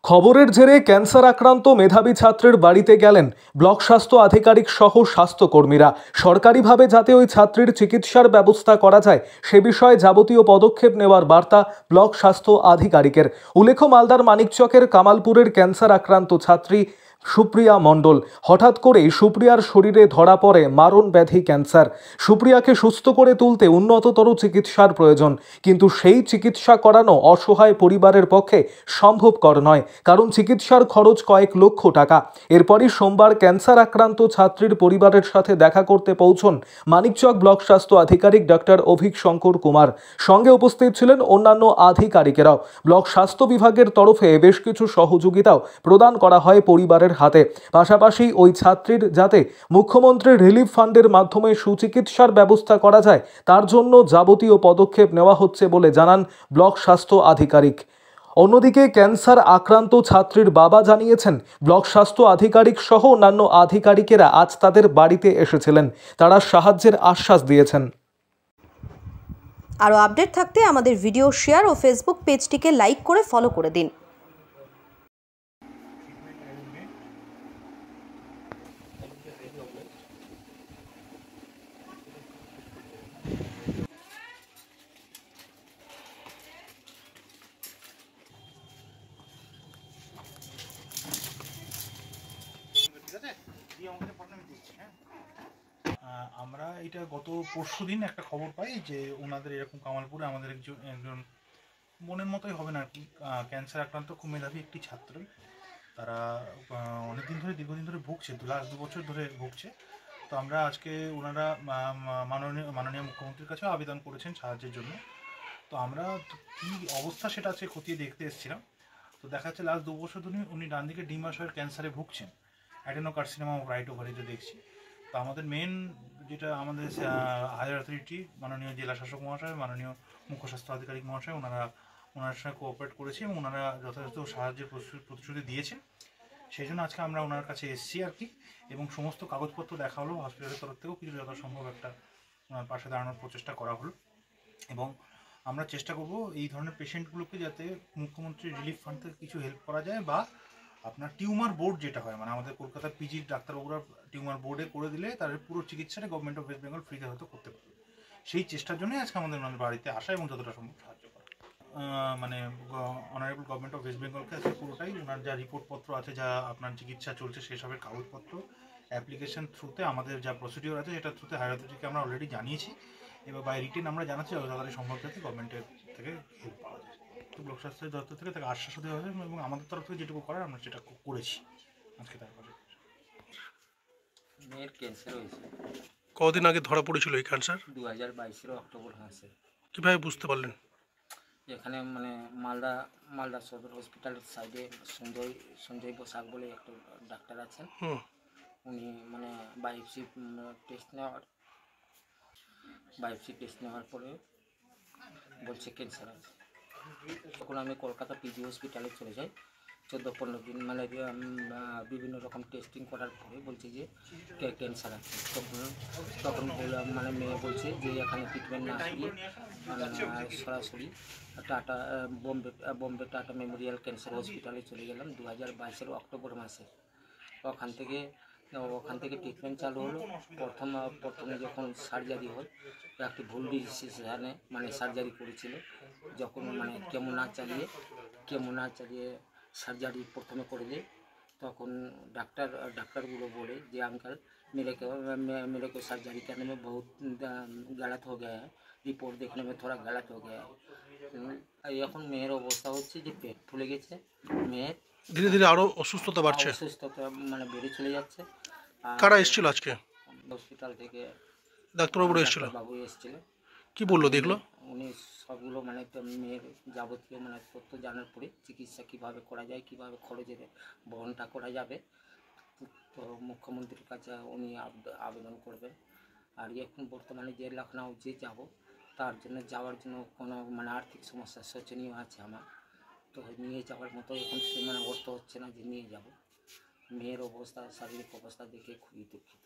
খবরের জেরে ক্যান্সার আক্রান্ত মেধাবী ছাত্রের বাড়িতে গেলেন ব্লক স্বাস্থ্য আধিকারিক সহ স্বাস্থ্যকর্মীরা। সরকারিভাবে যাতে ওই ছাত্রীর চিকিৎসার ব্যবস্থা করা যায় সে বিষয়ে যাবতীয় পদক্ষেপ নেওয়ার বার্তা ব্লক স্বাস্থ্য আধিকারিকের। উল্লেখ্য, মালদার মানিকচকের কামালপুরের ক্যান্সার আক্রান্ত ছাত্রী সুপ্রিয়া মণ্ডল। হঠাৎ করেই সুপ্রিয়ার শরীরে ধরা পড়ে মারণ ব্যাধি ক্যান্সার। সুপ্রিয়াকে সুস্থ করে তুলতে উন্নততর চিকিৎসার প্রয়োজন, কিন্তু সেই চিকিৎসা করানো অসহায় পরিবারের পক্ষে সম্ভবকর নয়, কারণ চিকিৎসার খরচ কয়েক লক্ষ টাকা। এরপরই সোমবার ক্যান্সার আক্রান্ত ছাত্রীর পরিবারের সাথে দেখা করতে পৌঁছন মানিকচক ব্লক স্বাস্থ্য আধিকারিক ডক্টর অভিক শঙ্কর কুমার। সঙ্গে উপস্থিত ছিলেন অন্যান্য আধিকারিকেরাও। ব্লক স্বাস্থ্য বিভাগের তরফে বেশ কিছু সহযোগিতাও প্রদান করা হয় পরিবারের হাতে। পাশাপাশি ওই ছাত্রীর যাতে মুখ্যমন্ত্রীর রিলিফ ফান্ডের মাধ্যমে সুচিকিৎসার ব্যবস্থা করা যায় তার জন্য যাবতীয় পদক্ষেপ নেওয়া হচ্ছে বলে জানান ব্লক স্বাস্থ্য আধিকারিক। অন্যদিকে ক্যান্সার আক্রান্ত ছাত্রীর বাবা জানিয়েছেন, ব্লক স্বাস্থ্য আধিকারিক সহ অন্যান্য আধিকারিকেরা আজ তাদের বাড়িতে এসেছিলেন। তারা সাহায্যের আশ্বাস দিয়েছেন। আরও আপডেট থাকতে আমাদের ভিডিও শেয়ার ও ফেসবুক পেজটিকে লাইক করে ফলো করে দিন। আমরা এটা গত পরশুদিন একটা খবর পাই যে ওনাদের এরকম কামালপুরে আমাদের একজন মনের মতোই হবে না আর কি, ক্যান্সার আক্রান্ত খুব মেধাবী একটি ছাত্র। তারা অনেকদিন ধরে দীর্ঘদিন ধরে ভুগছে, লাস্ট 2 বছর ধরে ভুগছে। তো আমরা আজকে ওনারা মাননীয় মুখ্যমন্ত্রীর কাছেও আবেদন করেছেন সাহায্যের জন্য। তো আমরা কী অবস্থা সেটা আজকে খতিয়ে দেখতে এসেছিলাম। তো দেখা যাচ্ছে লাস্ট 2 বছর ধরে উনি ডান দিকে ডিম্বাশয়ের ক্যান্সারে ভুগছেন, অ্যাডেনোকার্সিনোমা অফ রাইট ওভারিতে দেখছি। তো আমাদের মেন যেটা আমাদের হায়ার অথরিটি মাননীয় জেলা শাসক মহাশয়, মাননীয় মুখ্য স্বাস্থ্য আধিকারিক মহাশয়, ওনার সঙ্গে কোঅপারেট করেছি এবং ওনারা যথাযথ সাহায্যের প্রতিশ্রুতি দিয়েছেন। সেই জন্য আজকে আমরা ওনার কাছে এসেছি আর কি, এবং সমস্ত কাগজপত্র দেখা হলো। হসপিটালের তরফ থেকেও কিছু যথাসম্ভব একটা ওনার পাশে দাঁড়ানোর প্রচেষ্টা করা হলো, এবং আমরা চেষ্টা করব এই ধরনের পেশেন্টগুলোকে যাতে মুখ্যমন্ত্রী রিলিফ ফান্ড থেকে কিছু হেল্প করা যায়, বা আপনার টিউমার বোর্ড যেটা হয়, মানে আমাদের কলকাতার পিজি ডাক্তারবাবুরা টিউমার বোর্ডে করে দিলে তাদের পুরো চিকিৎসাটা গভর্নমেন্ট অফ ওয়েস্ট বেঙ্গল ফ্রিতে হয়তো করতে পারবে। সেই চেষ্টার জন্যই আজকে আমাদের বাড়িতে আসা এবং যতটা সম্ভব সাহায্য করা। মানে অনারেবল গভর্নমেন্ট অফ ওয়েস্ট বেঙ্গলকে আজকে পুরোটাই ওনার যা রিপোর্টপত্র আছে, যা আপনার চিকিৎসা চলছে সেসবের কাগজপত্র অ্যাপ্লিকেশন থ্রুতে আমাদের যা প্রসিডিওর আছে সেটার থ্রুতে হায়ার অথরিটিকে আমরা অলরেডি জানিয়েছি, এবার বাই রিটেন আমরা জানাচ্ছি যত তাড়াতাড়ি সম্ভব যাতে গভর্নমেন্টের থেকে হেল্প পাওয়া যায়। তো ব্লক স্বাস্থ্য দপ্তর থেকে তাকে আশ্বাস দেওয়া হয়েছে এবং আমাদের তরফ থেকে যেটুকু করার আমরা সেটা করেছি আজকে। তারপরে মেয়ের ক্যান্সার হয়েছে। কদিন আগে ধরা পড়েছিল এই ক্যান্সার? 2022 অক্টোবর মাসে। কীভাবে বুঝতে পারলেন? এখানে মানে মালদা সদর হসপিটালের সাইডে সঞ্জয় বসাক বলে একটা ডাক্তার আছেন। উনি মানে বায়োপসি টেস্ট নেওয়ার পরে বলছে ক্যান্সার আছে। তখন আমি কলকাতা পিজি হসপিটালে চলে যাই। 14-15 দিন মানে বিভিন্ন রকম টেস্টিং করার পরে বলছে যে ক্যান্সার আছে। তখন বললাম, মানে মেয়ে বলছে যে এখানে ট্রিটমেন্ট না দিয়ে সরাসরি বম্বে টাটা মেমোরিয়াল ক্যান্সার হসপিটালে চলে গেলাম 2022 অক্টোবর মাসে। ওখান থেকে ট্রিটমেন্ট চালু হলো। প্রথমে যখন সার্জারি হয়, একটি ভুল ডিসিশনে মানে সার্জারি করেছিল। যখন মানে কেমো না চালিয়ে সার্জারি প্রথমে করে দেয়, তখন डॉक्टरগুলো बोले যে अंकल मेरे को सर्जरी करने में बहुत गलत हो गया है, रिपोर्ट देखने में थोड़ा गलत हो गया है। এখন মেয়ের অবস্থা হচ্ছে যে পেট ফুলে গেছে, মেয়ের ধীরে ধীরে আরো অসুস্থতা বাড়ছে, অসুস্থতা মানে বেড়ে চলে যাচ্ছে। কারা এসেছিল আজকে? হসপিটাল থেকে ডাক্তারবাবু এসেছিল। কি বললো দেখলো? উনি সবগুলো মানে মেয়ের যাবতীয় মানে তথ্য জানার পরে চিকিৎসা কীভাবে করা যায়, কীভাবে খরচের বহনটা করা যাবে, তো মুখ্যমন্ত্রীর কাছে উনি আবেদন করবেন। আর এখন বর্তমানে যে লখনউ যে যাব, তার জন্য যাওয়ার জন্য কোনো মানে আর্থিক সমস্যা শোচনীয় আছে আমার, তো নিয়ে যাওয়ার মতো এখন মানে অর্থ হচ্ছে না যে নিয়ে যাব। মেয়ের অবস্থা, শারীরিক অবস্থা দেখে খুবই দুঃখিত।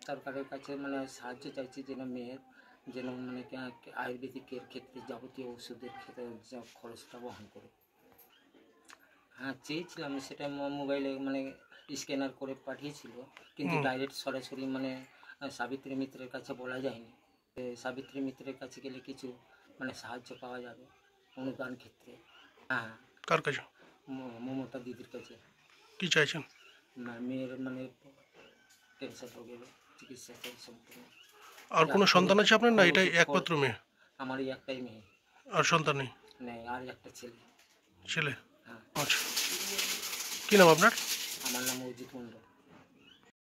সরকারের কাছে মানে সাহায্য চাইছি যেন মেয়ের মানে আয়ুর্বেদিকের ক্ষেত্রে যাবতীয় ওষুধের ক্ষেত্রে খরচটা বহন করে। হ্যাঁ চেয়েছিলাম, সেটা মোবাইলে মানে স্ক্যানার করে পাঠিয়েছিল, কিন্তু ডাইরেক্ট সরাসরি মানে সাবিত্রী মিত্রের কাছে বলা যায়নি। সাবিত্রী মিত্রের কাছে গেলে কিছু মানে সাহায্য পাওয়া যাবে অনুদান ক্ষেত্রে। হ্যাঁ, কার কাছে? মমতা দিদির কাছে। কি চাইছেন? মেয়ের মানে ক্যান্সার রোগের চিকিৎসা সম্পূর্ণ। আর কোনো সন্তান আছে আপনার, না এটাই একমাত্র মেয়ে? আমার এই একটাই মেয়ে, আর সন্তান নেই? নেই, আর একটা ছেলে। ছেলে? হ্যাঁ। আচ্ছা, কি নাম আপনার? আমার নাম অজিত মণ্ডল।